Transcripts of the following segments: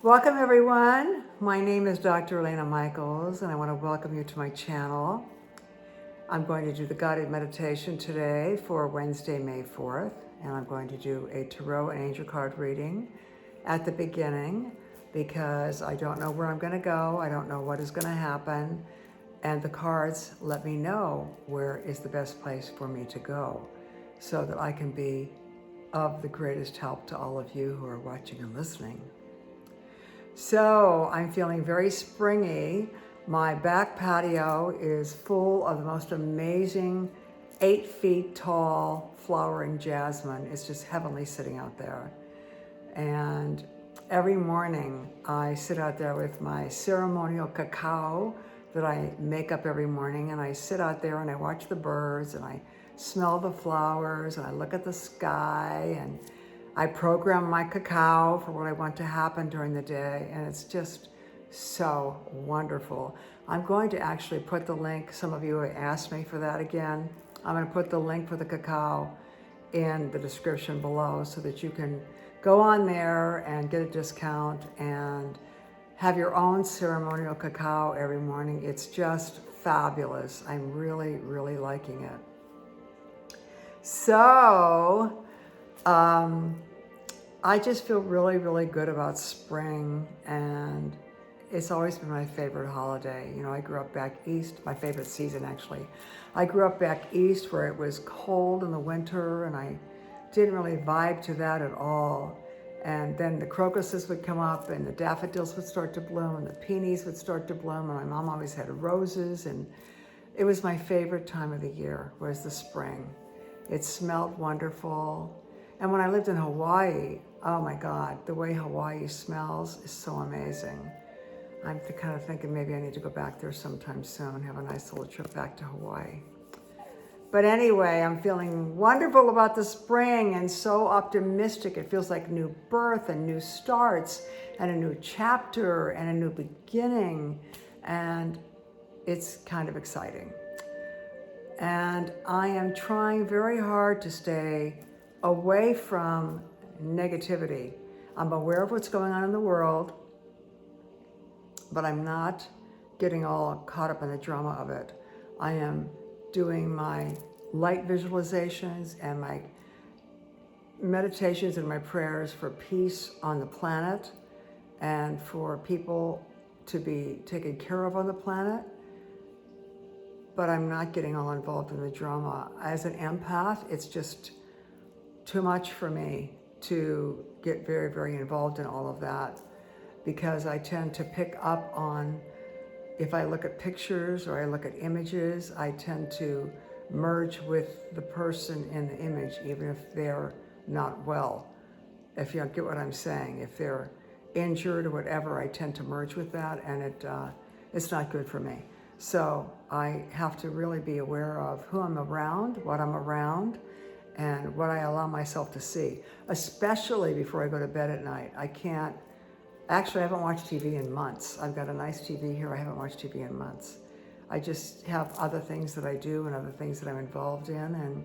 Welcome everyone. My name is Dr. Elena Michaels and I want to welcome you to my channel. I'm going to do the guided meditation today for Wednesday, May 4th, and I'm going to do a tarot and angel card reading at the beginning because I don't know where I'm going to go. I don't know what is going to happen, and the cards let me know where is the best place for me to go so that I can be of the greatest help to all of you who are watching and listening. So I'm feeling very springy. My back patio is full of the most amazing 8 feet tall flowering jasmine. It's just heavenly sitting out there. And every morning I sit out there with my ceremonial cacao that I make up every morning, and I sit out there and I watch the birds and I smell the flowers and I look at the sky, and I program my cacao for what I want to happen during the day, and it's just so wonderful. I'm going to actually put the link, some of you asked me for that again. I'm going to put the link for the cacao in the description below so that you can go on there and get a discount and have your own ceremonial cacao every morning. It's just fabulous. I'm really, really liking it. So, I just feel really, really good about spring, and it's always been my favorite holiday. You know, I grew up back east, my favorite season actually. I grew up back east where it was cold in the winter, and I didn't really vibe to that at all. And then the crocuses would come up and the daffodils would start to bloom and the peonies would start to bloom, and my mom always had roses, and it was my favorite time of the year was the spring. It smelled wonderful. And when I lived in Hawaii, oh my God, the way Hawaii smells is so amazing. I'm kind of thinking maybe I need to go back there sometime soon, have a nice little trip back to Hawaii. But anyway, I'm feeling wonderful about the spring and so optimistic. It feels like new birth and new starts and a new chapter and a new beginning. And it's kind of exciting. And I am trying very hard to stay away from negativity. I'm aware of what's going on in the world, but I'm not getting all caught up in the drama of it. I am doing my light visualizations and my meditations and my prayers for peace on the planet and for people to be taken care of on the planet. But I'm not getting all involved in the drama. As an empath, it's just too much for me to get very, very involved in all of that, because I tend to pick up on, if I look at pictures or I look at images, I tend to merge with the person in the image, even if they're not well. If you get what I'm saying, if they're injured or whatever, I tend to merge with that, and it's not good for me. So I have to really be aware of who I'm around, what I'm around, and what I allow myself to see, especially before I go to bed at night. I haven't watched TV in months. I've got a nice TV here. I haven't watched TV in months. I just have other things that I do and other things that I'm involved in and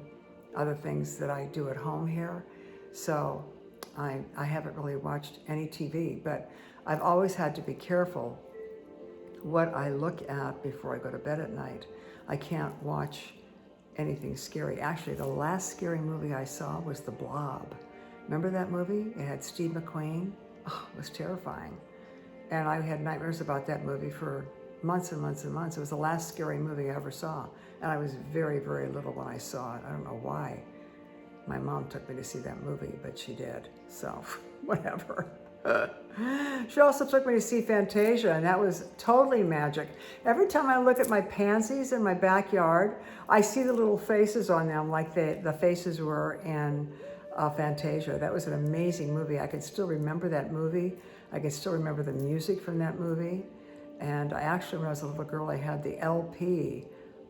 other things that I do at home here. So I haven't really watched any TV, but I've always had to be careful what I look at before I go to bed at night. I can't watch anything scary. Actually, the last scary movie I saw was The Blob. Remember that movie? It had Steve McQueen. Oh, it was terrifying. And I had nightmares about that movie for months and months and months. It was the last scary movie I ever saw. And I was very, very little when I saw it. I don't know why my mom took me to see that movie, but she did. So, whatever. She also took me to see Fantasia, and that was totally magic. Every time I look at my pansies in my backyard, I see the little faces on them like the faces were in Fantasia. That was an amazing movie. I can still remember that movie. I can still remember the music from that movie. And I actually, when I was a little girl, I had the LP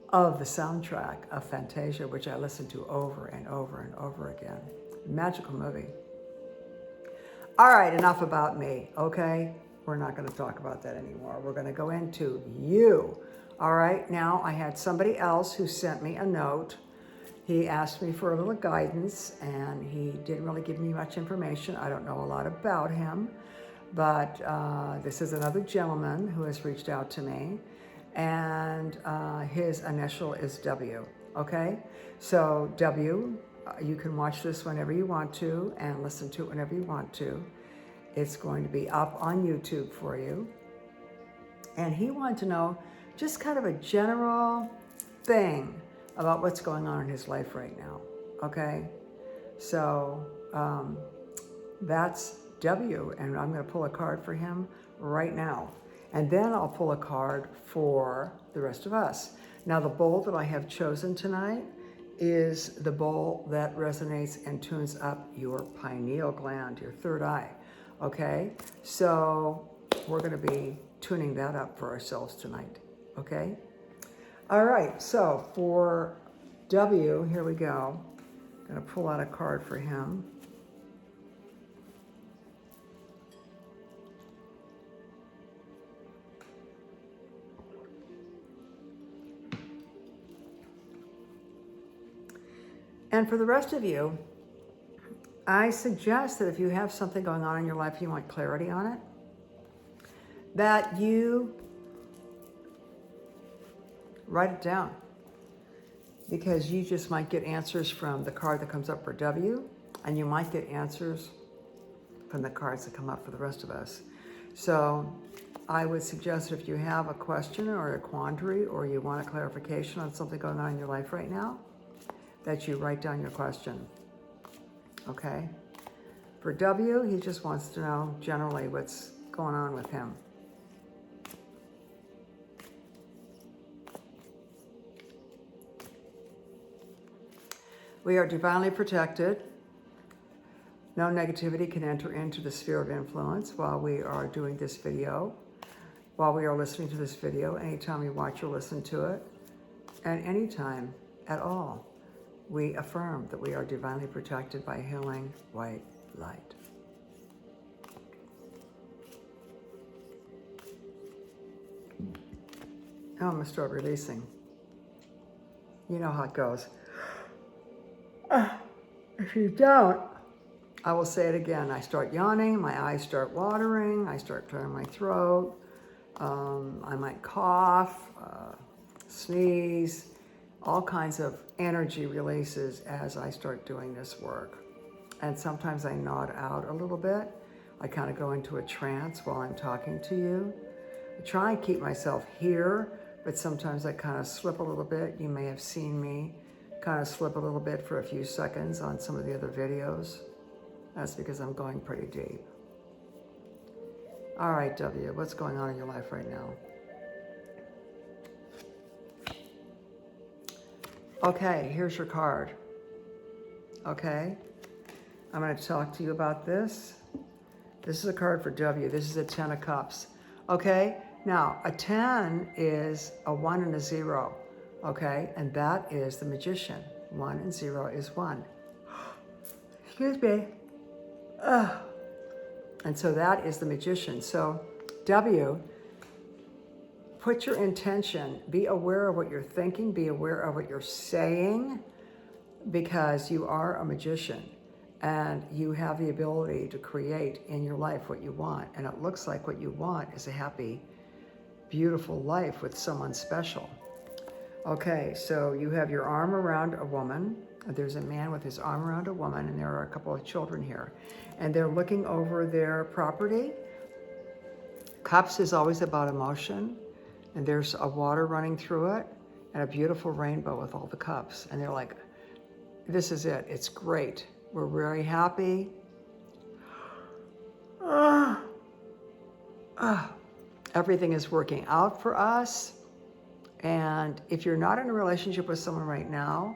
of the soundtrack of Fantasia, which I listened to over and over and over again. Magical movie. All right, enough about me, okay? We're not going to talk about that anymore. We're going to go into you. All right, now I had somebody else who sent me a note. He asked me for a little guidance, and he didn't really give me much information. I don't know a lot about him, But this is another gentleman who has reached out to me, and his initial is W, okay? So W, you can watch this whenever you want to and listen to it whenever you want to. It's going to be up on YouTube for you. And he wanted to know just kind of a general thing about what's going on in his life right now, okay? So that's W, and I'm going to pull a card for him right now. And then I'll pull a card for the rest of us. Now, the bowl that I have chosen tonight is the bowl that resonates and tunes up your pineal gland, your third eye, okay? So we're going to be tuning that up for ourselves tonight, okay? All right, so for W, here we go. I'm going to pull out a card for him. And for the rest of you, I suggest that if you have something going on in your life, you want clarity on it, that you write it down, because you just might get answers from the card that comes up for W, and you might get answers from the cards that come up for the rest of us. So I would suggest if you have a question or a quandary, or you want a clarification on something going on in your life right now, that you write down your question, okay? For W, he just wants to know generally what's going on with him. We are divinely protected. No negativity can enter into the sphere of influence while we are doing this video, while we are listening to this video, anytime you watch or listen to it, and anytime at all. We affirm that we are divinely protected by healing white light. Now I'm going to start releasing. You know how it goes. If you don't, I will say it again. I start yawning, my eyes start watering, I start clearing my throat, I might cough, sneeze, all kinds of energy releases as I start doing this work. And sometimes I nod out a little bit. I kind of go into a trance while I'm talking to you. I try and keep myself here, but sometimes I kind of slip a little bit. You may have seen me kind of slip a little bit for a few seconds on some of the other videos. That's because I'm going pretty deep. All right, W, what's going on in your life right now? Okay, here's your card. Okay, I'm going to talk to you about this. This is a card for W. This is a 10 of Cups. Okay, now a 10 is a 1 and a 0. Okay, and that is the Magician. 1 and 0 is 1. Excuse me. And so that is the Magician. So W, put your intention, be aware of what you're thinking, be aware of what you're saying, because you are a magician and you have the ability to create in your life what you want. And it looks like what you want is a happy, beautiful life with someone special. Okay, so you have your arm around a woman. There's a man with his arm around a woman, and there are a couple of children here. And they're looking over their property. Cups is always about emotion. And there's a water running through it and a beautiful rainbow with all the cups. And they're like, this is it. It's great. We're very happy. Everything is working out for us. And if you're not in a relationship with someone right now,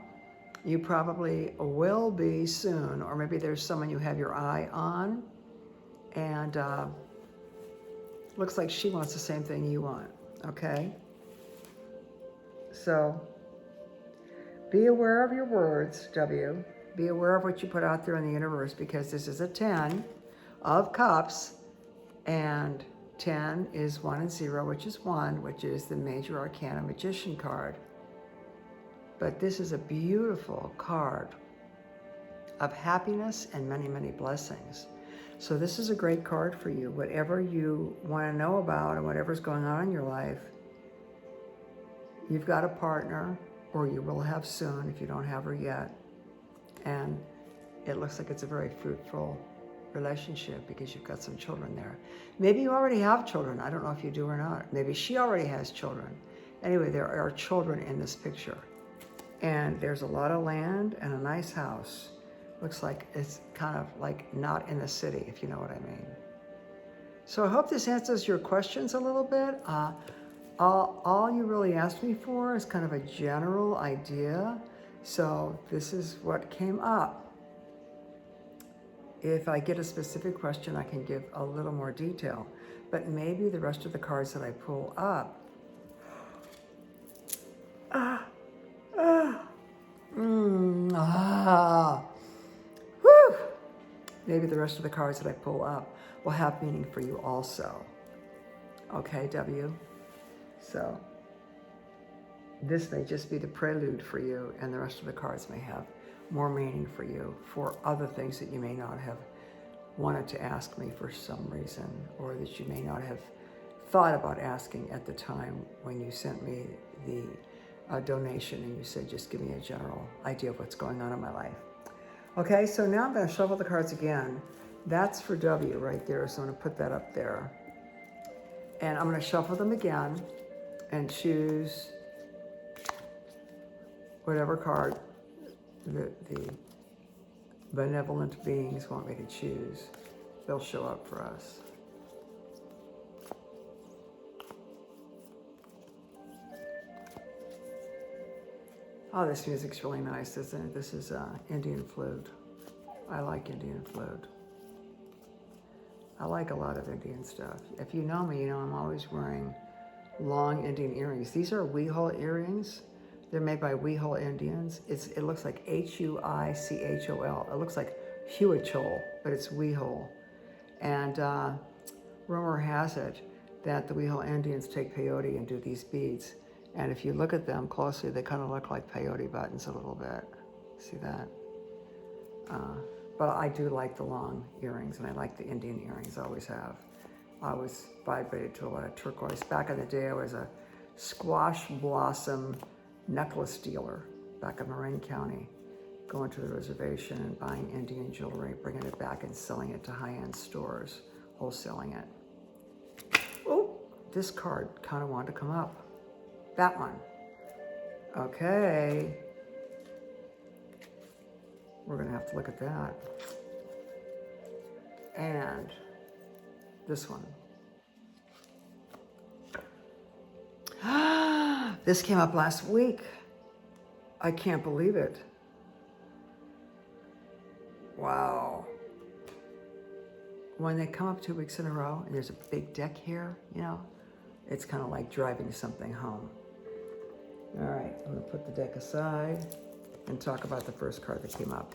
you probably will be soon. Or maybe there's someone you have your eye on. And looks like she wants the same thing you want. Okay, so be aware of your words, W. Be aware of what you put out there in the universe, because this is a 10 of Cups, and 10 is 1 and 0, which is 1, which is the Major Arcana Magician card. But this is a beautiful card of happiness and many, many blessings. So this is a great card for you. Whatever you want to know about and whatever's going on in your life, you've got a partner, or you will have soon if you don't have her yet. And it looks like it's a very fruitful relationship because you've got some children there. Maybe you already have children. I don't know if you do or not. Maybe she already has children. Anyway, there are children in this picture. And there's a lot of land and a nice house. Looks like it's kind of like not in the city, if you know what I mean. So I hope this answers your questions a little bit. All you really asked me for is kind of a general idea. So this is what came up. If I get a specific question, I can give a little more detail. But maybe the rest of the cards that I pull up maybe the rest of the cards that I pull up will have meaning for you also. Okay, W? So this may just be the prelude for you, and the rest of the cards may have more meaning for you for other things that you may not have wanted to ask me for some reason, or that you may not have thought about asking at the time when you sent me the donation and you said, just give me a general idea of what's going on in my life. Okay, so now I'm going to shuffle the cards again. That's for W right there, so I'm going to put that up there. And I'm going to shuffle them again and choose whatever card the benevolent beings want me to choose. They'll show up for us. Oh, this music's really nice, isn't it? This is Indian flute. I like Indian flute. I like a lot of Indian stuff. If you know me, you know I'm always wearing long Indian earrings. These are Huichol earrings. They're made by Huichol Indians. It looks like Huichol. It looks like Huichol, but it's Huichol. And rumor has it that the Huichol Indians take peyote and do these beads. And if you look at them closely, they kind of look like peyote buttons a little bit. See that? But I do like the long earrings, and I like the Indian earrings, I always have. I was vibrated to a lot of turquoise. Back in the day, I was a squash blossom necklace dealer back in Marin County, going to the reservation and buying Indian jewelry, bringing it back and selling it to high-end stores, wholesaling it. Oh, this card kind of wanted to come up. That one. Okay. We're going to have to look at that. And this one. This came up last week. I can't believe it. Wow. When they come up 2 weeks in a row and there's a big deck here, you know, it's kind of like driving something home. All right, I'm going to put the deck aside and talk about the first card that came up.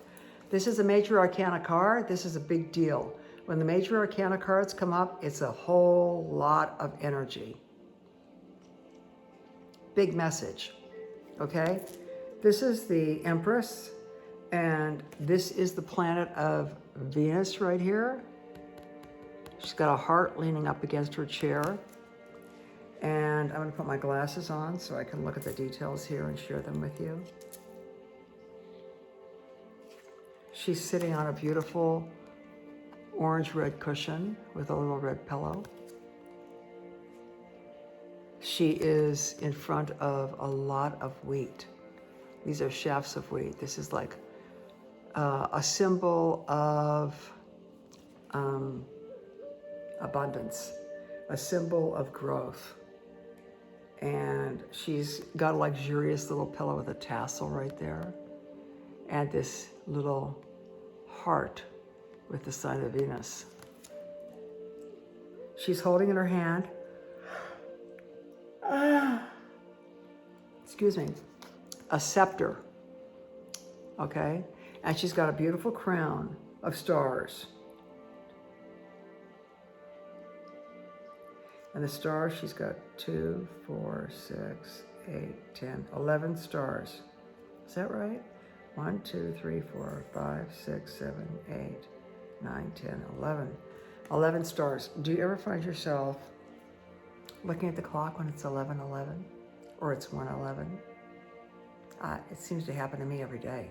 This is a Major Arcana card. This is a big deal. When the Major Arcana cards come up, it's a whole lot of energy. Big message, okay? This is the Empress, and this is the planet of Venus right here. She's got a heart leaning up against her chair. And I'm going to put my glasses on so I can look at the details here and share them with you. She's sitting on a beautiful orange-red cushion with a little red pillow. She is in front of a lot of wheat. These are shafts of wheat. This is like a symbol of abundance, a symbol of growth. And she's got a luxurious little pillow with a tassel right there, and this little heart with the sign of Venus. She's holding in her hand, excuse me, a scepter, okay? And she's got a beautiful crown of stars. And the stars, she's got 2, 4, 6, 8, 10, 11 stars. Is that right? 1, 2, 3, 4, 5, 6, 7, 8, 9, 10, 11. 11 stars. Do you ever find yourself looking at the clock when it's 11:11 or it's 1:11? It seems to happen to me every day.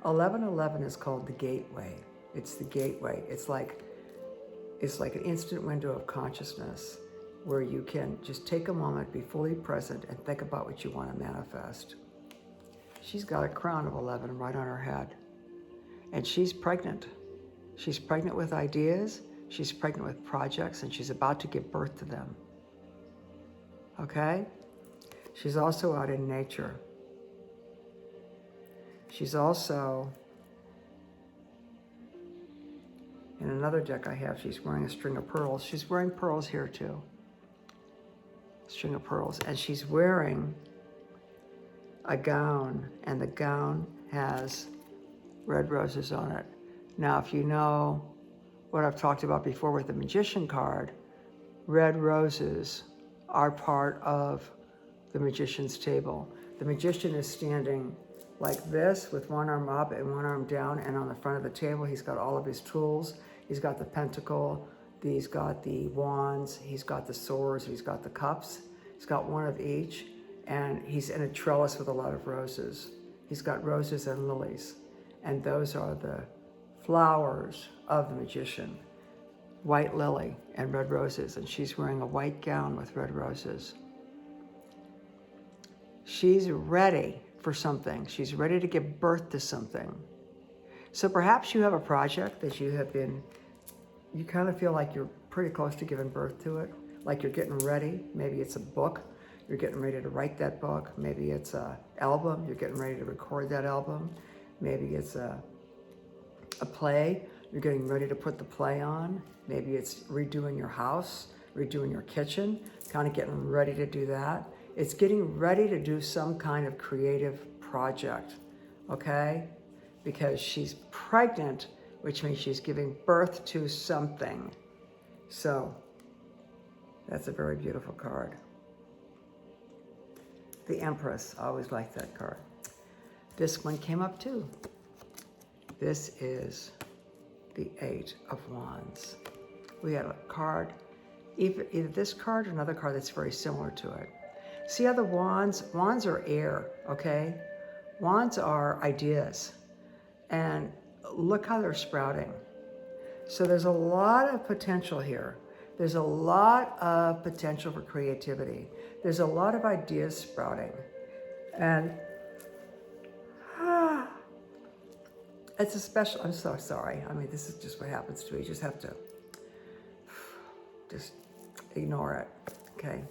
11:11 is called the gateway. It's the gateway. It's like an instant window of consciousness where you can just take a moment, be fully present, and think about what you want to manifest. She's got a crown of 11 right on her head. And she's pregnant. She's pregnant with ideas, she's pregnant with projects, and she's about to give birth to them. Okay? She's also out in nature. She's also, in another deck I have, she's wearing a string of pearls. She's wearing pearls here too. String of pearls. And she's wearing a gown, and the gown has red roses on it. Now, if you know what I've talked about before with the Magician card, red roses are part of the Magician's table. The Magician is standing like this with one arm up and one arm down, and on the front of the table he's got all of his tools. He's got the pentacle, he's got the wands, he's got the swords, he's got the cups. He's got one of each, and he's in a trellis with a lot of roses. He's got roses and lilies, and those are the flowers of the Magician. White lily and red roses, and she's wearing a white gown with red roses. She's ready for something. She's ready to give birth to something. So perhaps you have a project that you kind of feel like you're pretty close to giving birth to it, like you're getting ready. Maybe it's a book. You're getting ready to write that book. Maybe it's an album. You're getting ready to record that album. Maybe it's a play. You're getting ready to put the play on. Maybe it's redoing your house, redoing your kitchen, kind of getting ready to do that. It's getting ready to do some kind of creative project, okay? Because she's pregnant, which means she's giving birth to something. So that's a very beautiful card. The Empress, I always liked that card. This one came up too. This is the 8 of Wands. We have a card, either this card or another card that's very similar to it. See how the wands are air, okay? Wands are ideas. And look how they're sprouting. So there's a lot of potential here. There's a lot of potential for creativity. There's a lot of ideas sprouting. And it's a special, I'm so sorry. I mean, this is just what happens to me. You just have to just ignore it, okay?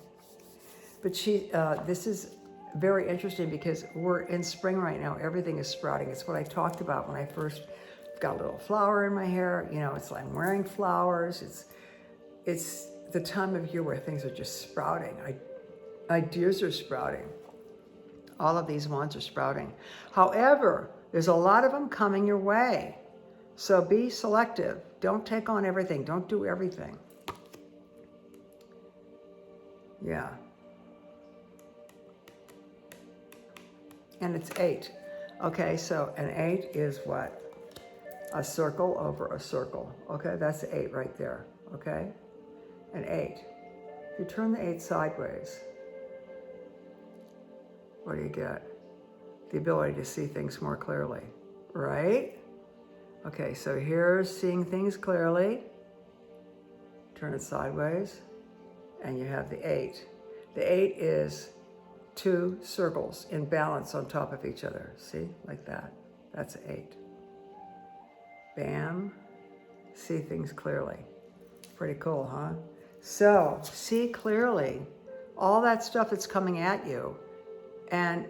But this is very interesting because we're in spring right now. Everything is sprouting. It's what I talked about when I first got a little flower in my hair. You know, it's like I'm wearing flowers. It's the time of year where things are just sprouting. Ideas are sprouting. All of these wands are sprouting. However, there's a lot of them coming your way. So be selective. Don't take on everything. Don't do everything. Yeah. And it's 8. Okay, so an 8 is what? A circle over a circle. Okay, that's the 8 right there. Okay? An 8. If you turn the 8 sideways, what do you get? The ability to see things more clearly, right? Okay, so here's seeing things clearly. Turn it sideways, and you have the 8. The 8 is 2 circles in balance on top of each other. See, like that. That's 8. Bam. See things clearly. Pretty cool, huh? So, see clearly all that stuff that's coming at you. And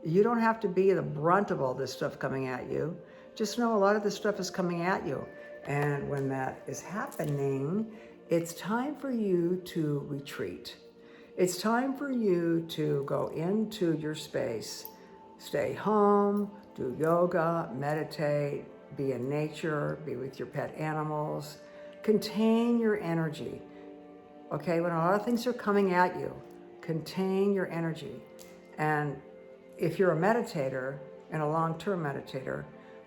you don't have to be the brunt of all this stuff coming at you. Just know a lot of this stuff is coming at you. And when that is happening, it's time for you to retreat. It's time for you to go into your space. Stay home, do yoga, meditate, be in nature, be with your pet animals. Contain your energy. Okay, when a lot of things are coming at you, contain your energy. And if you're a meditator and a long-term meditator,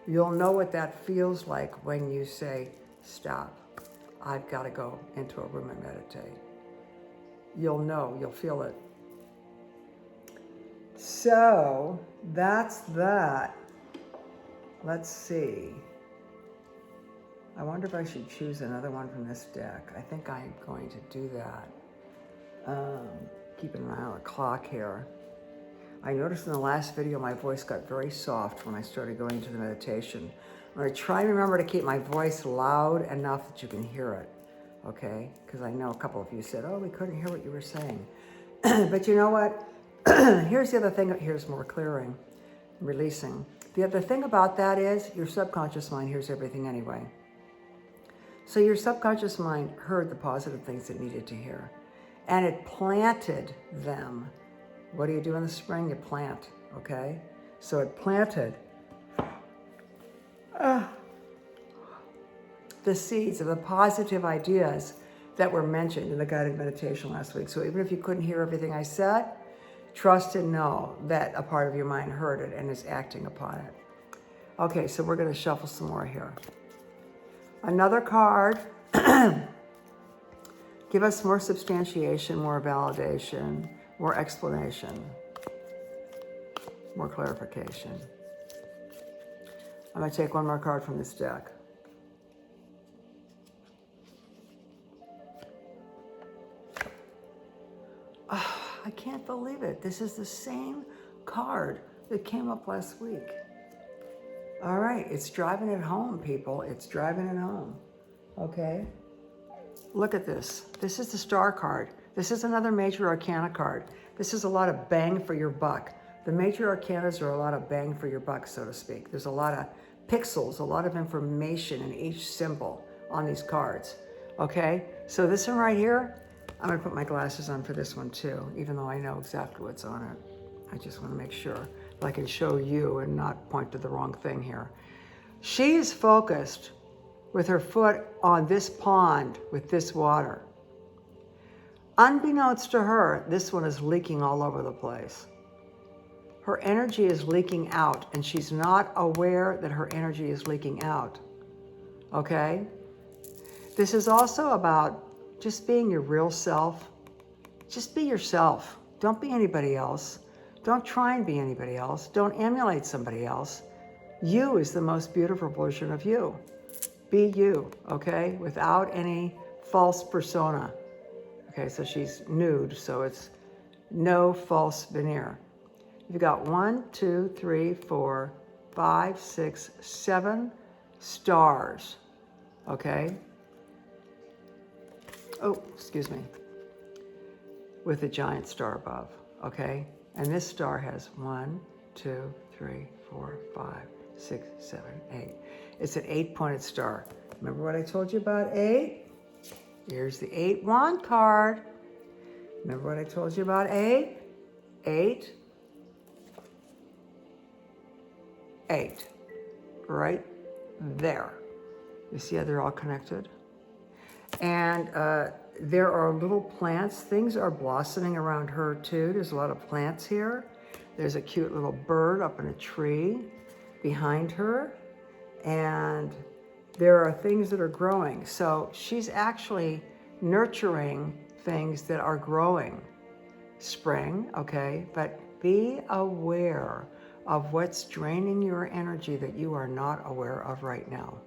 You'll know what that feels like when you say, stop, I've got to go into a room and meditate. You'll know, you'll feel it. So that's that. Let's see. I wonder if I should choose another one from this deck. I think I'm going to do that. Keeping an eye on the clock here. I noticed in the last video my voice got very soft when I started going into the meditation. I'm going to try and remember to keep my voice loud enough that you can hear it, okay? Because I know a couple of you said, oh, we couldn't hear what you were saying. But you know what? Here's the other thing. Here's more clearing, releasing. The other thing about that is your subconscious mind hears everything anyway. So your subconscious mind heard the positive things it needed to hear, and it planted them. What do you do in the spring? You plant, okay? So it planted the seeds of the positive ideas that were mentioned in the guided meditation last week. So even if you couldn't hear everything I said, trust and know that a part of your mind heard it and is acting upon it. Okay, so we're going to shuffle some more here. Another card. Give us more substantiation, more validation, more explanation, more clarification. I'm going to take one more card from this deck. Oh, I can't believe it. This is the same card that came up last week. All right, it's driving it home, people. It's driving it home. Okay? Look at this. This is the Star card. This is another major arcana card. This is a lot of bang for your buck. The major arcanas are a lot of bang for your buck, so to speak. There's a lot of pixels, a lot of information in each symbol on these cards. Okay? So this one right here, I'm going to put my glasses on for this one too, even though I know exactly what's on it. I just want to make sure that I can show you and not point to the wrong thing here. She is focused with her foot on this pond with this water. Unbeknownst to her, this one is leaking all over the place. Her energy is leaking out, and she's not aware that her energy is leaking out. Okay? This is also about just being your real self. Just be yourself. Don't be anybody else. Don't try and be anybody else. Don't emulate somebody else. You is the most beautiful version of you. Be you, okay? Without any false persona. Okay, so she's nude, so it's no false veneer. You've got 1, 2, 3, 4, 5, 6, 7 stars, okay? Oh, excuse me. With a giant star above, okay? And this star has 1, 2, 3, 4, 5, 6, 7, 8. It's an 8-pointed star. Remember what I told you about 8? Here's the 8 wand card. Remember what I told you about 8? 8. 8. Right there. You see how they're all connected? And there are little plants. Things are blossoming around her too. There's a lot of plants here. There's a cute little bird up in a tree behind her. And there are things that are growing. So she's actually nurturing things that are growing. Spring, okay? But be aware of what's draining your energy that you are not aware of right now.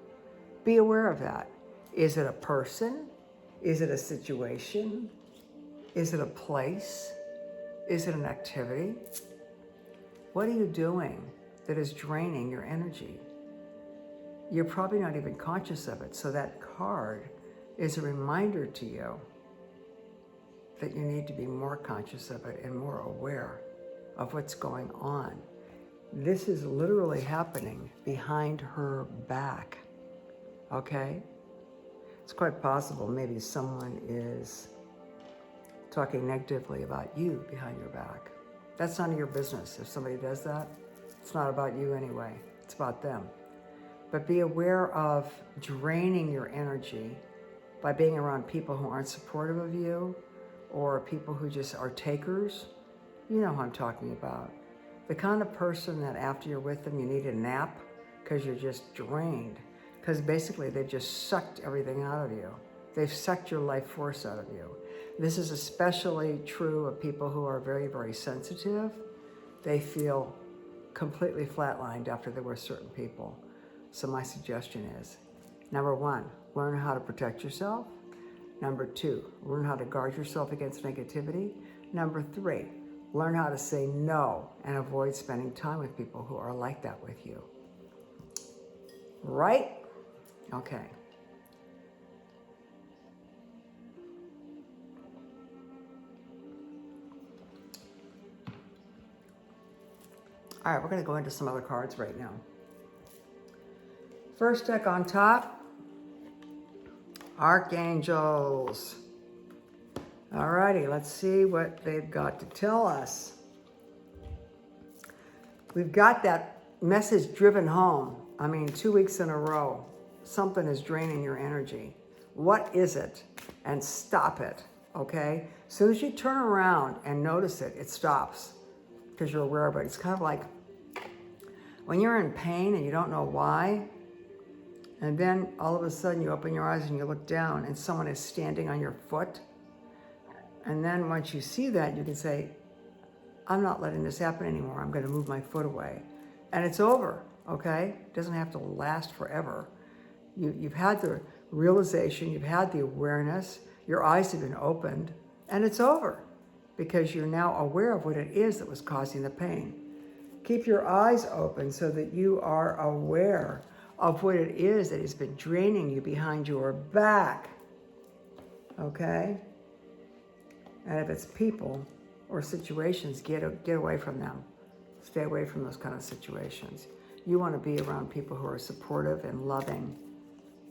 Be aware of that. Is it a person? Is it a situation? Is it a place? Is it an activity? What are you doing that is draining your energy? You're probably not even conscious of it. So that card is a reminder to you that you need to be more conscious of it and more aware of what's going on. This is literally happening behind her back, okay? It's quite possible maybe someone is talking negatively about you behind your back. That's none of your business. If somebody does that, it's not about you anyway. It's about them. But be aware of draining your energy by being around people who aren't supportive of you or people who just are takers. You know who I'm talking about. The kind of person that after you're with them, you need a nap because you're just drained. Because basically they've just sucked everything out of you. They've sucked your life force out of you. This is especially true of people who are very, very sensitive. They feel completely flatlined after they're with certain people. So my suggestion is, number one, learn how to protect yourself. Number two, learn how to guard yourself against negativity. Number three, learn how to say no and avoid spending time with people who are like that with you. Right? Okay. All right, we're going to go into some other cards right now. First deck on top, Archangels. All righty, let's see what they've got to tell us. We've got that message driven home. I mean, 2 weeks in a row, something is draining your energy. What is it? And stop it, okay? As soon as you turn around and notice it, it stops because you're aware of it. It's kind of like when you're in pain and you don't know why, and then all of a sudden you open your eyes and you look down and someone is standing on your foot. And then once you see that, you can say, I'm not letting this happen anymore. I'm going to move my foot away. And it's over, okay? It doesn't have to last forever. You've had the realization, you've had the awareness, your eyes have been opened, and it's over because you're now aware of what it is that was causing the pain. Keep your eyes open so that you are aware of what it is that has been draining you behind your back, okay? And if it's people or situations, get away from them. Stay away from those kind of situations. You want to be around people who are supportive and loving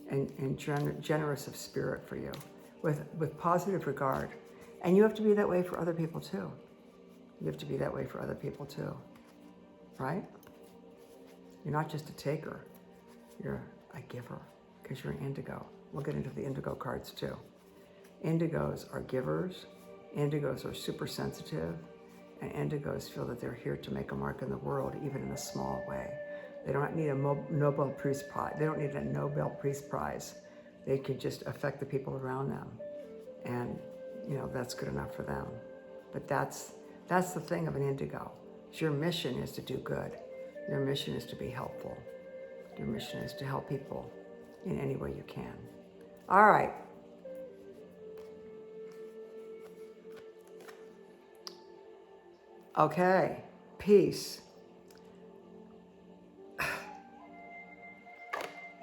and generous of spirit for you, with positive regard. And you have to be that way for other people too. You have to be that way for other people too, right? You're not just a taker, you're a giver because you're an indigo. We'll get into the indigo cards too. Indigos are givers. Indigos are super sensitive, and indigos feel that they're here to make a mark in the world, even in a small way. They don't need a Nobel Peace Prize. They don't need a Nobel Peace Prize. They could just affect the people around them, and that's good enough for them. But that's the thing of an indigo. Your mission is to do good. Your mission is to be helpful. Your mission is to help people in any way you can. All right. Okay, peace.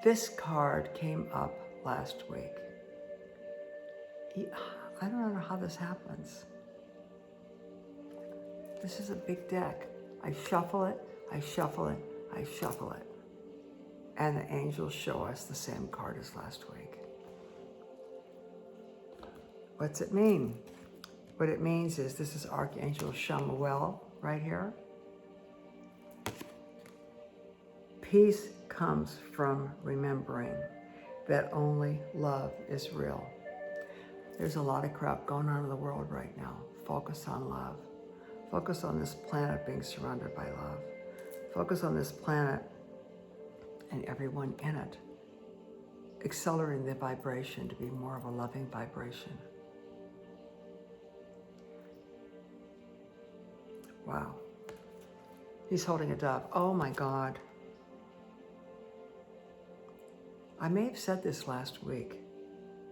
This card came up last week. I don't know how this happens. This is a big deck. I shuffle it, I shuffle it, I shuffle it. And the angels show us the same card as last week. What's it mean? What it means is this is Archangel Chamuel right here. Peace comes from remembering that only love is real. There's a lot of crap going on in the world right now. Focus on love. Focus on this planet being surrounded by love. Focus on this planet and everyone in it, accelerating the vibration to be more of a loving vibration. Wow. He's holding a dove. Oh my God. I may have said this last week.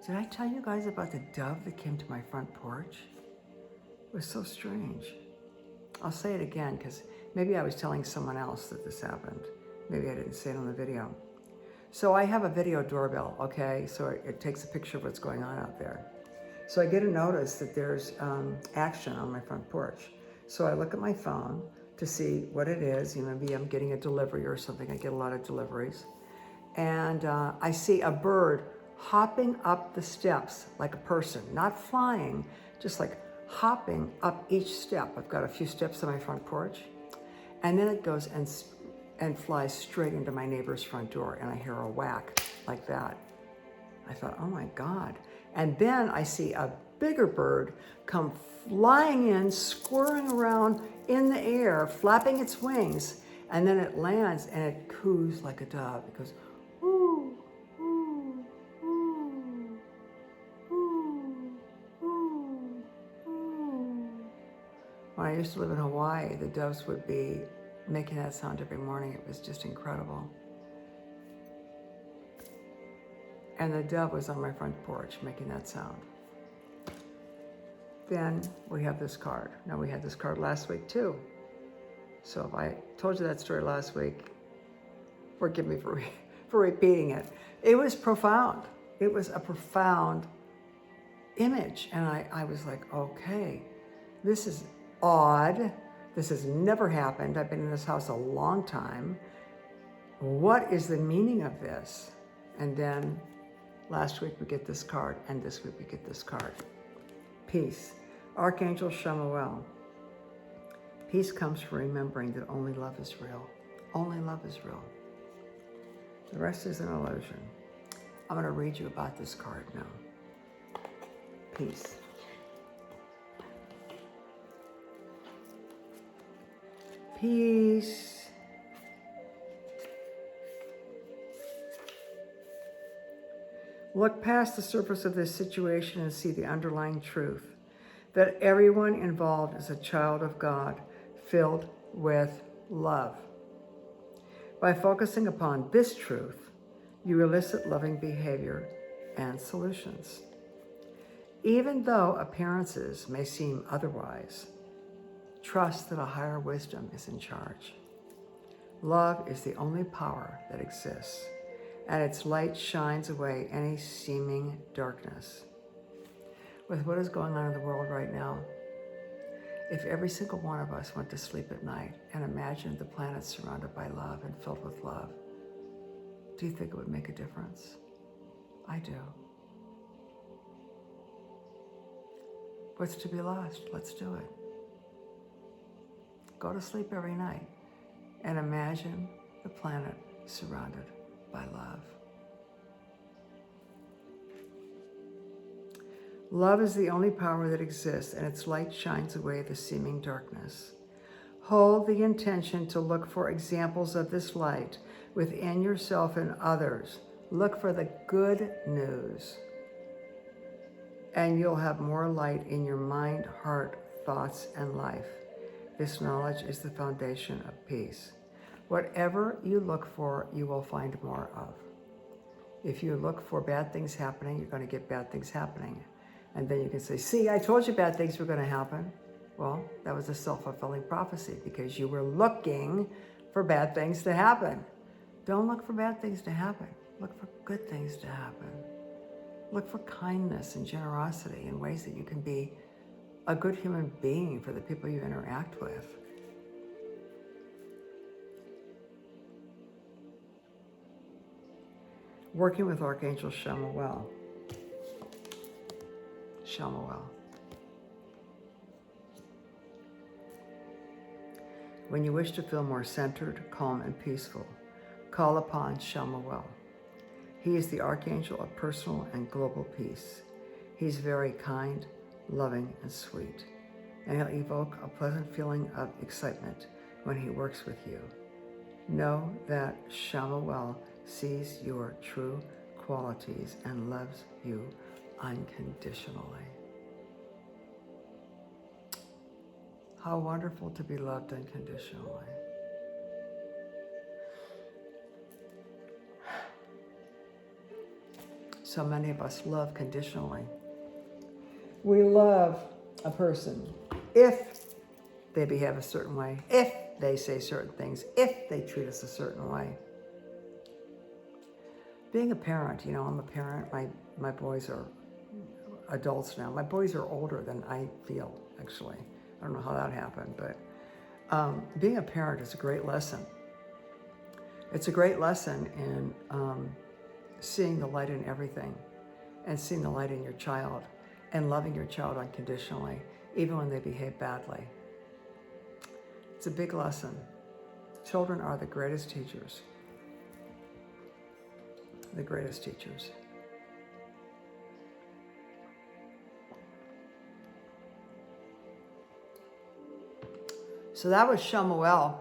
Did I tell you guys about the dove that came to my front porch? It was so strange. I'll say it again because maybe I was telling someone else that this happened. Maybe I didn't say it on the video. So I have a video doorbell, okay? So it takes a picture of what's going on out there. So I get a notice that there's action on my front porch. So I look at my phone to see what it is. Maybe I'm getting a delivery or something. I get a lot of deliveries. And I see a bird hopping up the steps like a person, not flying, just like hopping up each step. I've got a few steps on my front porch. And then it goes and flies straight into my neighbor's front door. And I hear a whack like that. I thought, oh my God. And then I see a bigger bird come flying in, squirring around in the air, flapping its wings, And then it lands and it coos like a dove. It goes, ooh, ooh, ooh, ooh, ooh, ooh. When I used to live in Hawaii, the doves would be making that sound every morning. It was just incredible. And the dove was on my front porch making that sound. Then we have this card. Now, we had this card last week too. So if I told you that story last week, forgive me for repeating it. It was profound. It was a profound image. And I was like, okay, this is odd. This has never happened. I've been in this house a long time. What is the meaning of this? And then last week we get this card, and this week we get this card. Peace. Archangel Shamael. Peace comes from remembering that only love is real. Only love is real. The rest is an illusion. I'm going to read you about this card now. Peace. Peace. Look past the surface of this situation and see the underlying truth that everyone involved is a child of God, filled with love. By focusing upon this truth, you elicit loving behavior and solutions. Even though appearances may seem otherwise, trust that a higher wisdom is in charge. Love is the only power that exists, and its light shines away any seeming darkness. With what is going on in the world right now, if every single one of us went to sleep at night and imagined the planet surrounded by love and filled with love, do you think it would make a difference? I do. What's to be lost? Let's do it. Go to sleep every night and imagine the planet surrounded by love. Love is the only power that exists, and its light shines away the seeming darkness. Hold the intention to look for examples of this light within yourself and others. Look for the good news, and you'll have more light in your mind, heart, thoughts, and life. This knowledge is the foundation of peace. Whatever you look for, you will find more of. If you look for bad things happening, you're going to get bad things happening. And then you can say, see, I told you bad things were going to happen. Well, that was a self-fulfilling prophecy because you were looking for bad things to happen. Don't look for bad things to happen. Look for good things to happen. Look for kindness and generosity in ways that you can be a good human being for the people you interact with. Working with Archangel Shamael. When you wish to feel more centered, calm, and peaceful, call upon Shamael. He is the Archangel of personal and global peace. He's very kind, loving, and sweet, and he'll evoke a pleasant feeling of excitement when he works with you. Know that Shamael sees your true qualities and loves you unconditionally. How wonderful to be loved unconditionally. So many of us love conditionally. We love a person if they behave a certain way, if they say certain things, if they treat us a certain way. Being a parent, I'm a parent. My boys are adults now. My boys are older than I feel, actually. I don't know how that happened, but being a parent is a great lesson. It's a great lesson in seeing the light in everything and seeing the light in your child and loving your child unconditionally, even when they behave badly. It's a big lesson. Children are the greatest teachers. The greatest teachers. So that was Shamael.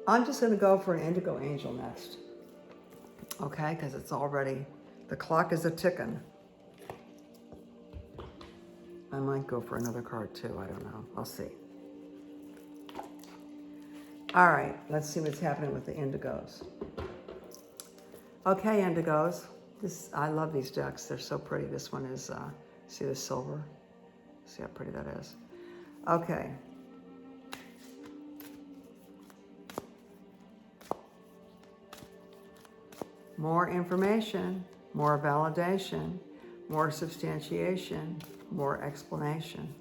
I'm just going to go for an indigo angel next. Okay, because it's already, the clock is a-ticking. I might go for another card too, I don't know. I'll see. All right, let's see what's happening with the indigos. Okay, indigos. I love these decks. They're so pretty. This one is, see the silver? See how pretty that is? Okay. More information, more validation, more substantiation, more explanation.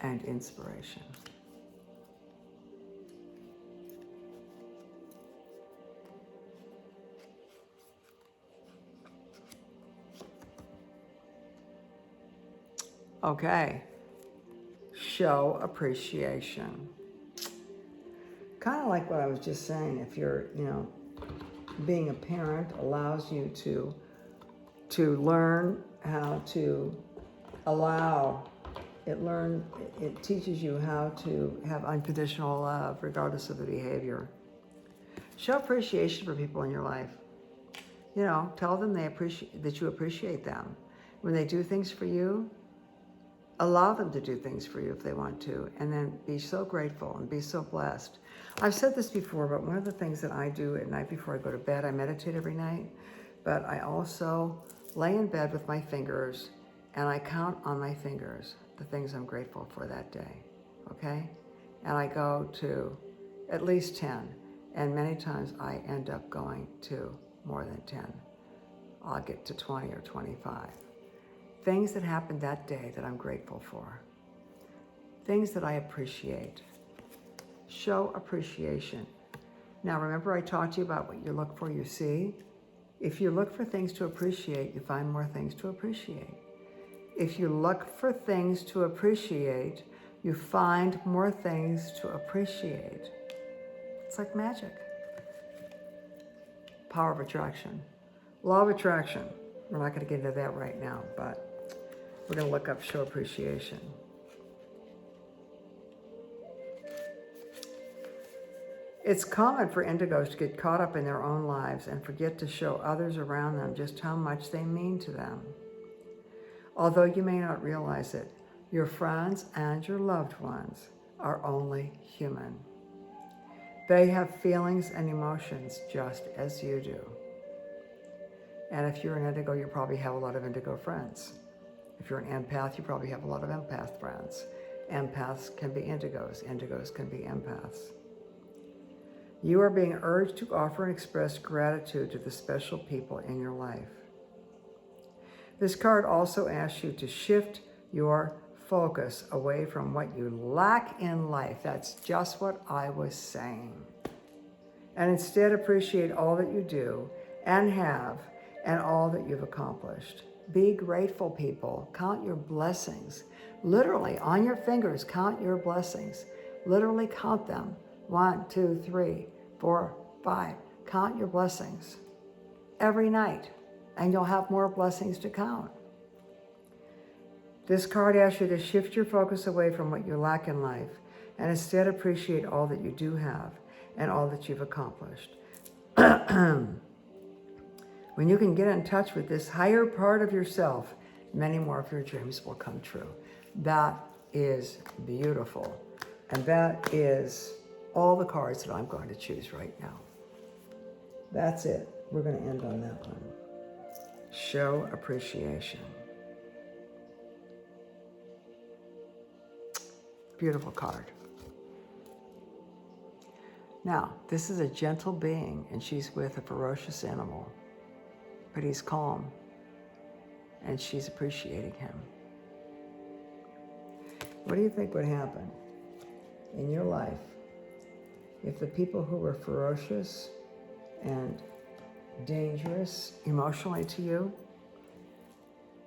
And inspiration. Okay. Show appreciation. Kind of like what I was just saying, if you're, being a parent allows you to learn how to allow. It teaches you how to have unconditional love regardless of the behavior. Show appreciation for people in your life. Tell them that you appreciate them. When they do things for you, allow them to do things for you if they want to, and then be so grateful and be so blessed. I've said this before, but one of the things that I do at night before I go to bed, I meditate every night, but I also lay in bed with my fingers and I count on my fingers the things I'm grateful for that day, okay? And I go to at least 10, and many times I end up going to more than 10. I'll get to 20 or 25. Things that happened that day that I'm grateful for. Things that I appreciate. Show appreciation. Now remember I talked to you about what you look for, you see? If you look for things to appreciate, you find more things to appreciate. If you look for things to appreciate, you find more things to appreciate. It's like magic. Power of attraction. Law of attraction. We're not going to get into that right now, but we're going to look up show appreciation. It's common for indigos to get caught up in their own lives and forget to show others around them just how much they mean to them. Although you may not realize it, your friends and your loved ones are only human. They have feelings and emotions just as you do. And if you're an indigo, you probably have a lot of indigo friends. If you're an empath, you probably have a lot of empath friends. Empaths can be indigos. Indigos can be empaths. You are being urged to offer and express gratitude to the special people in your life. This card also asks you to shift your focus away from what you lack in life. That's just what I was saying. And instead appreciate all that you do and have and all that you've accomplished. Be grateful, people. Count your blessings. Literally, on your fingers, count your blessings. Literally count them. 1, 2, 3, 4, 5. Count your blessings every night, and you'll have more blessings to count. This card asks you to shift your focus away from what you lack in life and instead appreciate all that you do have and all that you've accomplished. When you can get in touch with this higher part of yourself, many more of your dreams will come true. That is beautiful. And that is all the cards that I'm going to choose right now. That's it. We're going to end on that one. Show appreciation. Beautiful card. Now, this is a gentle being, and she's with a ferocious animal. But he's calm, and she's appreciating him. What do you think would happen in your life if the people who were ferocious and dangerous emotionally to you,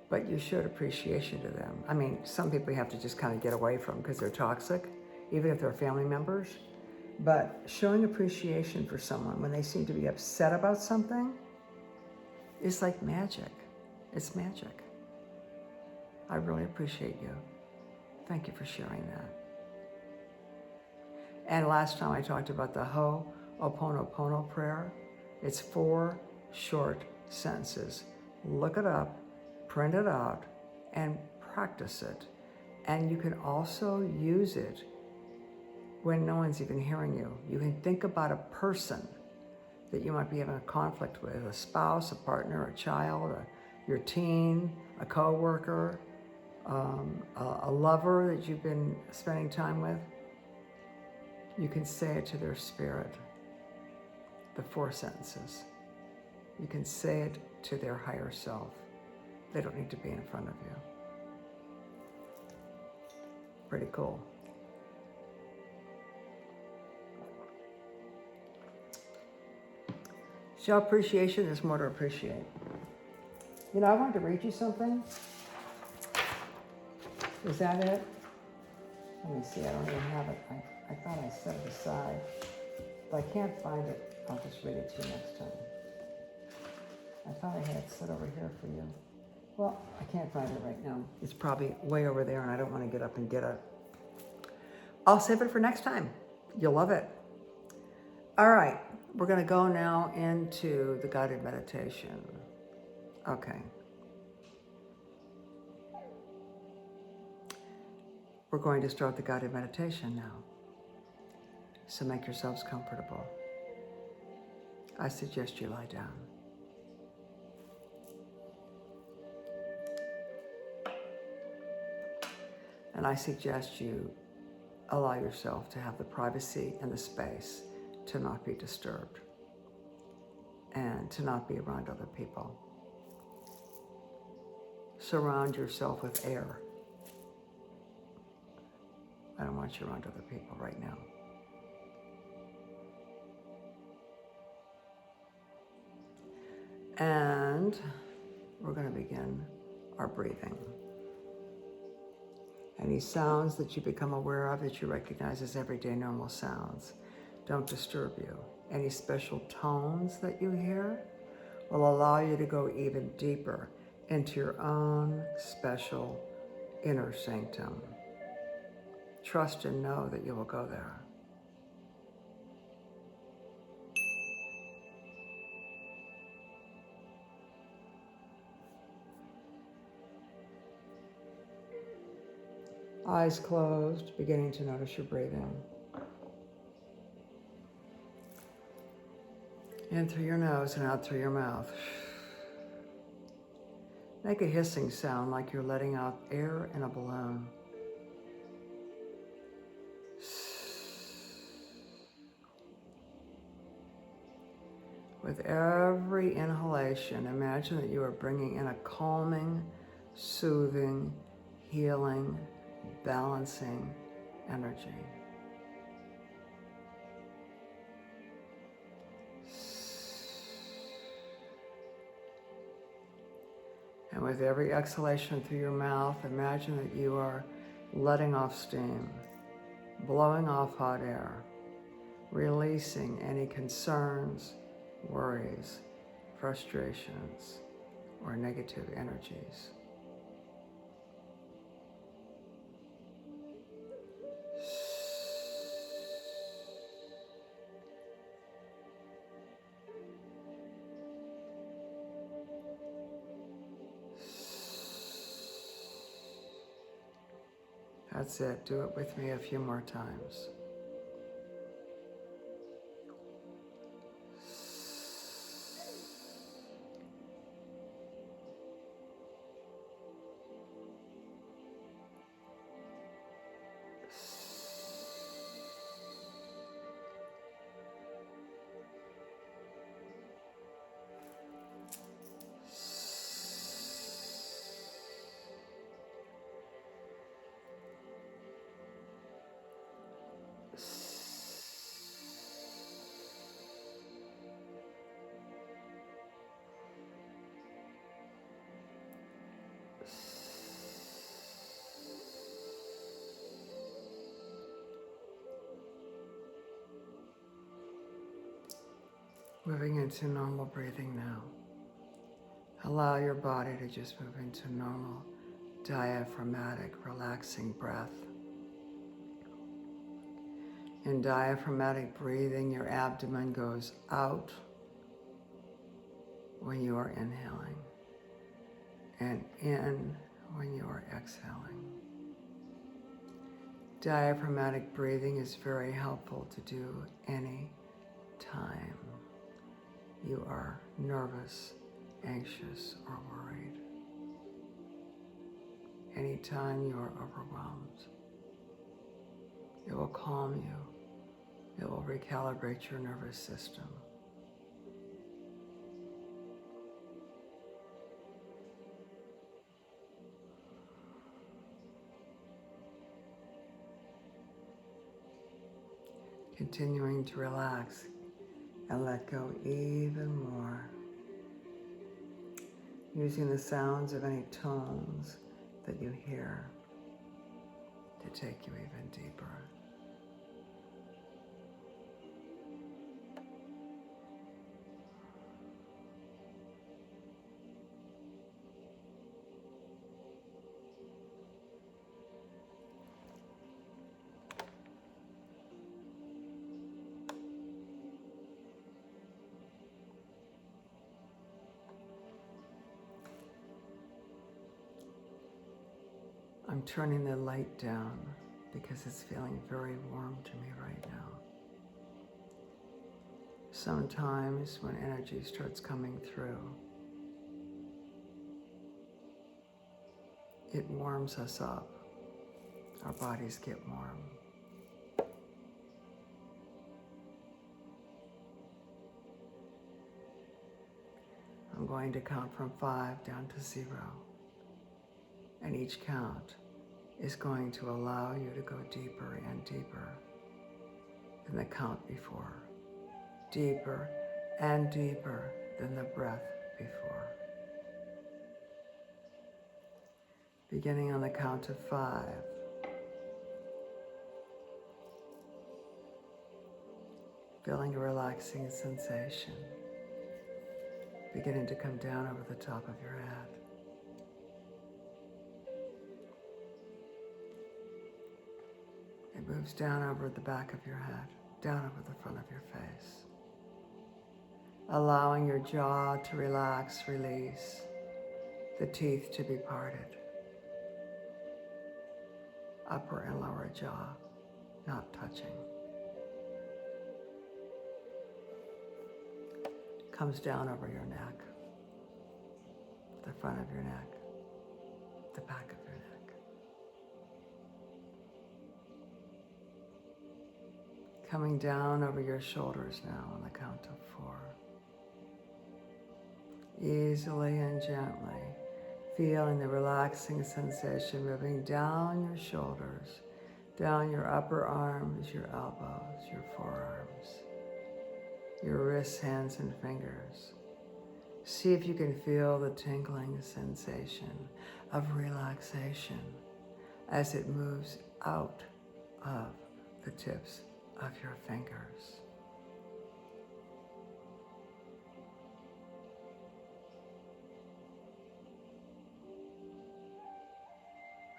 but you showed appreciation to them? I mean, some people you have to just kind of get away from because they're toxic, even if they're family members. But showing appreciation for someone when they seem to be upset about something, it's like magic. It's magic. I really appreciate you. Thank you for sharing that. And last time I talked about the Ho'oponopono prayer. It's 4 short sentences. Look it up, print it out, and practice it. And you can also use it when no one's even hearing you. You can think about a person that you might be having a conflict with, a spouse, a partner, a child, your teen, a coworker, a lover that you've been spending time with. You can say it to their spirit, the 4 sentences. You can say it to their higher self. They don't need to be in front of you. Pretty cool. Show appreciation, there's more to appreciate. You know, I wanted to read you something. Is that it? Let me see, I don't even have it. I thought I set it aside, but I can't find it. I'll just read it to you next time. I thought I had it set over here for you. Well, I can't find it right now. It's probably way over there and I don't want to get up and get it. I'll save it for next time. You'll love it. All right, we're going to go now into the guided meditation. Okay. We're going to start the guided meditation now. So make yourselves comfortable. I suggest you lie down. And I suggest you allow yourself to have the privacy and the space to not be disturbed and to not be around other people. Surround yourself with air. I don't want you around other people right now. And we're going to begin our breathing. Any sounds that you become aware of that you recognize as everyday normal sounds don't disturb you. Any special tones that you hear will allow you to go even deeper into your own special inner sanctum. Trust and know that you will go there. Eyes closed, beginning to notice your breathing. In through your nose and out through your mouth. Make a hissing sound like you're letting out air in a balloon. With every inhalation, imagine that you are bringing in a calming, soothing, healing, balancing energy. And with every exhalation through your mouth, imagine that you are letting off steam, blowing off hot air, releasing any concerns, worries, frustrations, or negative energies. That's it. Do it with me a few more times. Moving into normal breathing now. Allow your body to just move into normal, diaphragmatic, relaxing breath. In diaphragmatic breathing, your abdomen goes out when you are inhaling and in when you are exhaling. Diaphragmatic breathing is very helpful to do any time you are nervous, anxious, or worried. Anytime you are overwhelmed. It will calm you. It will recalibrate your nervous system. Continuing to relax and let go even more. Using the sounds of any tones that you hear to take you even deeper. I'm turning the light down because it's feeling very warm to me right now. Sometimes when energy starts coming through, it warms us up. Our bodies get warm. I'm going to count from 5 down to 0. And each count is going to allow you to go deeper and deeper than the count before. Deeper and deeper than the breath before. Beginning on the count of 5. Feeling a relaxing sensation beginning to come down over the top of your head. It moves down over the back of your head, down over the front of your face. Allowing your jaw to relax, release, the teeth to be parted. Upper and lower jaw not touching. Comes down over your neck, the front of your neck, the back of your neck. Coming down over your shoulders now on the count of 4. Easily and gently, feeling the relaxing sensation moving down your shoulders, down your upper arms, your elbows, your forearms, your wrists, hands, and fingers. See if you can feel the tingling sensation of relaxation as it moves out of the tips of your fingers.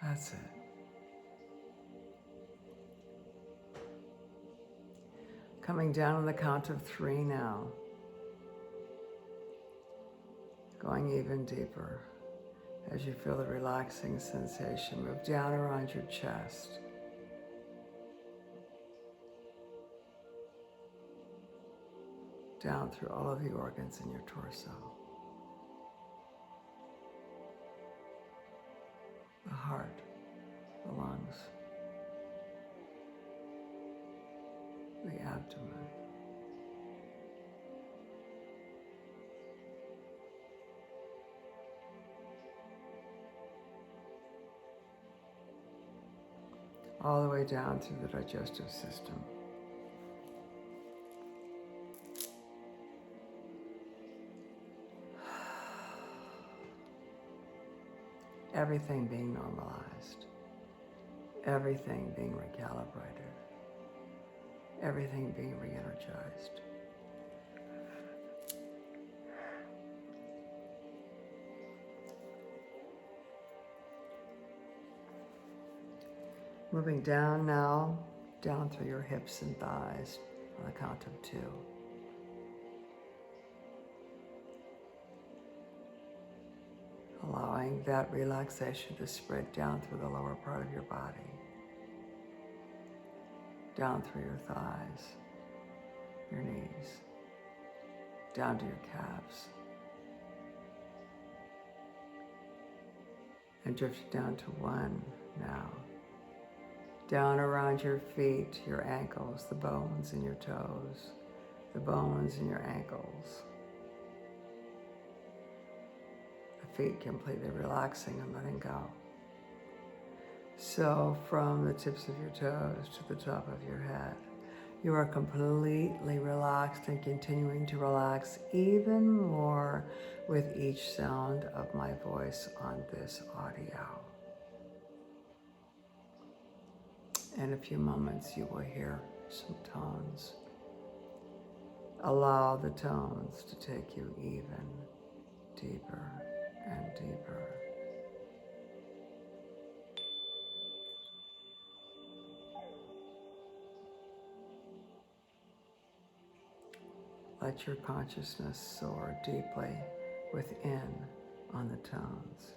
That's it. Coming down on the count of 3 now. Going even deeper as you feel the relaxing sensation move down around your chest. Down through all of the organs in your torso. The heart, the lungs, the abdomen. All the way down through the digestive system. Everything being normalized, everything being recalibrated, everything being re-energized. Moving down now, down through your hips and thighs on the count of 2. Allowing that relaxation to spread down through the lower part of your body, down through your thighs, your knees, down to your calves, and drift down to 1 now. Down around your feet, your ankles, the bones in your toes, the bones in your ankles. The feet completely relaxing and letting go. So from the tips of your toes to the top of your head, you are completely relaxed and continuing to relax even more with each sound of my voice on this audio. In a few moments, you will hear some tones. Allow the tones to take you even deeper and deeper. Let your consciousness soar deeply within on the tones.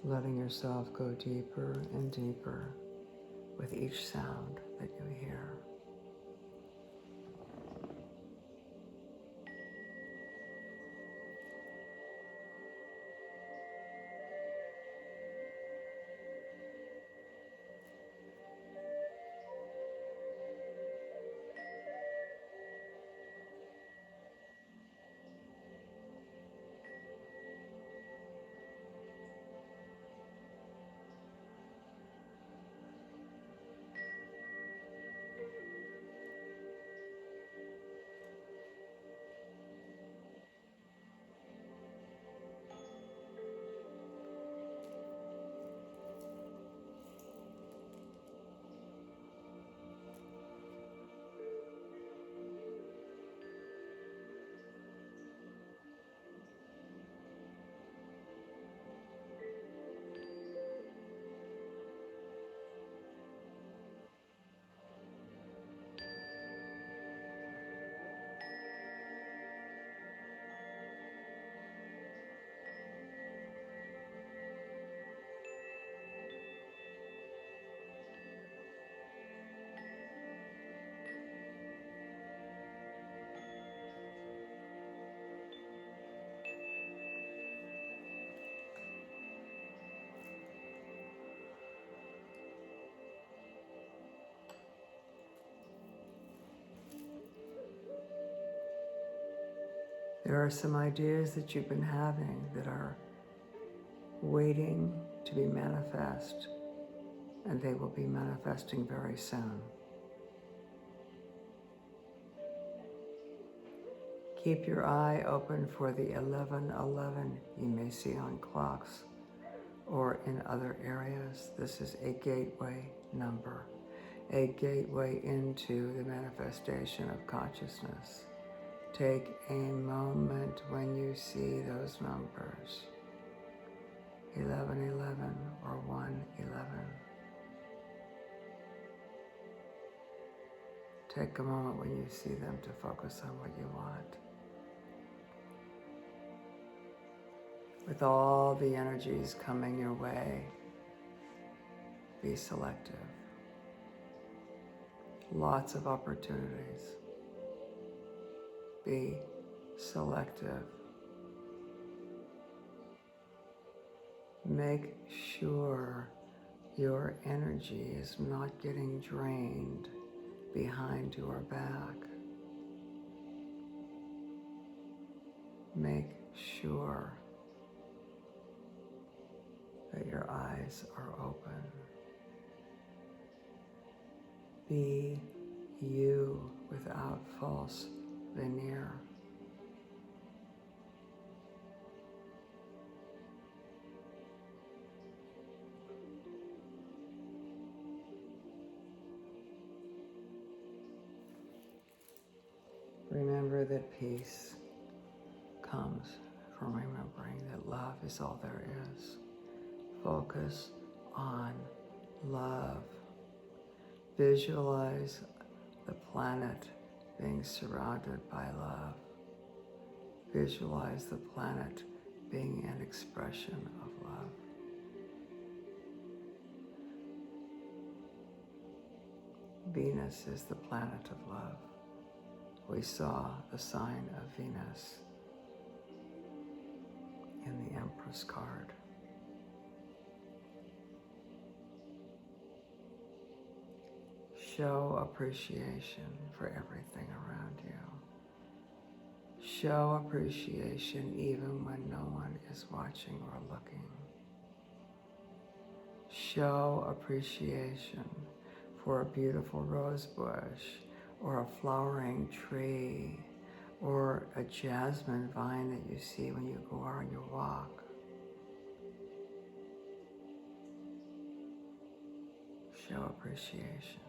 Letting yourself go deeper and deeper with each sound that you hear. There are some ideas that you've been having that are waiting to be manifest, and they will be manifesting very soon. Keep your eye open for the 1111 you may see on clocks or in other areas. This is a gateway number, a gateway into the manifestation of consciousness. Take a moment when you see those numbers, 1111 or 111. Take a moment when you see them to focus on what you want. With all the energies coming your way, be selective. Lots of opportunities. Be selective. Make sure your energy is not getting drained behind your back. Make sure that your eyes are open. Be you without false veneer. Remember that peace comes from remembering that love is all there is. Focus on love. Visualize the planet being surrounded by love. Visualize the planet being an expression of love. Venus is the planet of love. We saw the sign of Venus in the Empress card. Show appreciation for everything around you. Show appreciation even when no one is watching or looking. Show appreciation for a beautiful rose bush, or a flowering tree, or a jasmine vine that you see when you go on your walk. Show appreciation.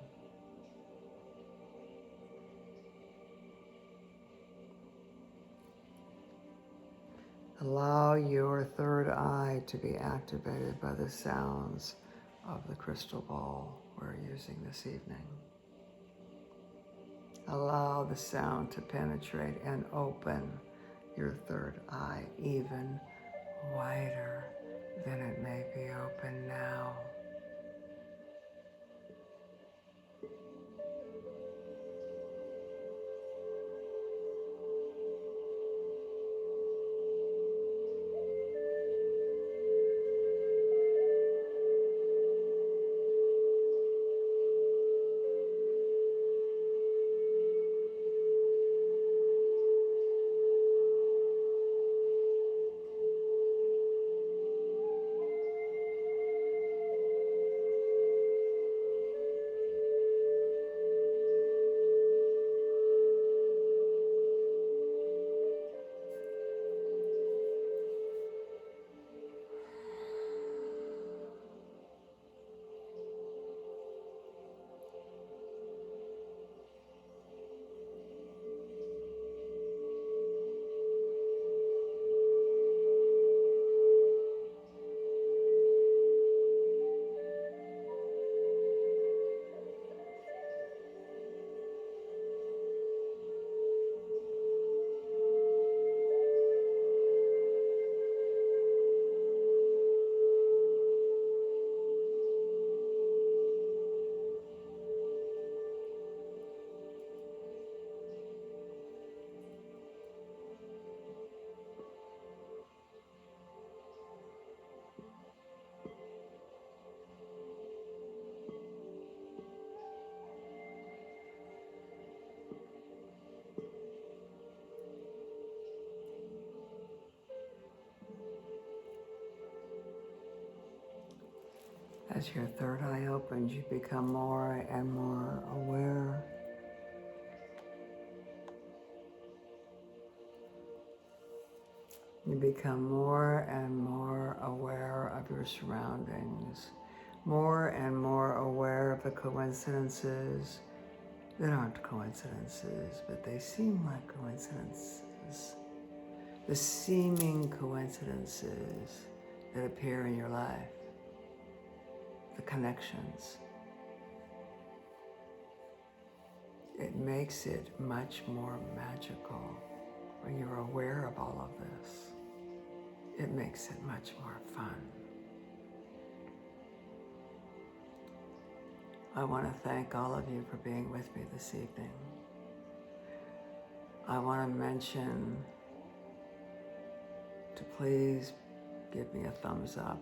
Allow your third eye to be activated by the sounds of the crystal ball we're using this evening. Allow the sound to penetrate and open your third eye even wider than it may be open now. As your third eye opens, you become more and more aware. You become more and more aware of your surroundings, more and more aware of the coincidences that aren't coincidences, but they seem like coincidences. The seeming coincidences that appear in your life. The connections. It makes it much more magical when you're aware of all of this. It makes it much more fun. I want to thank all of you for being with me this evening. I want to mention to please give me a thumbs up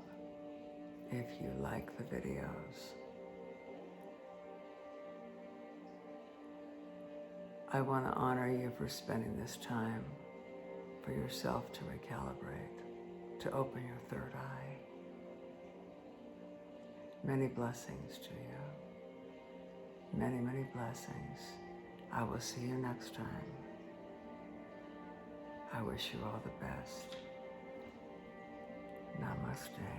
if you like the videos. I want to honor you for spending this time for yourself to recalibrate, to open your third eye. Many blessings to you. Many, many blessings. I will see you next time. I wish you all the best. Namaste.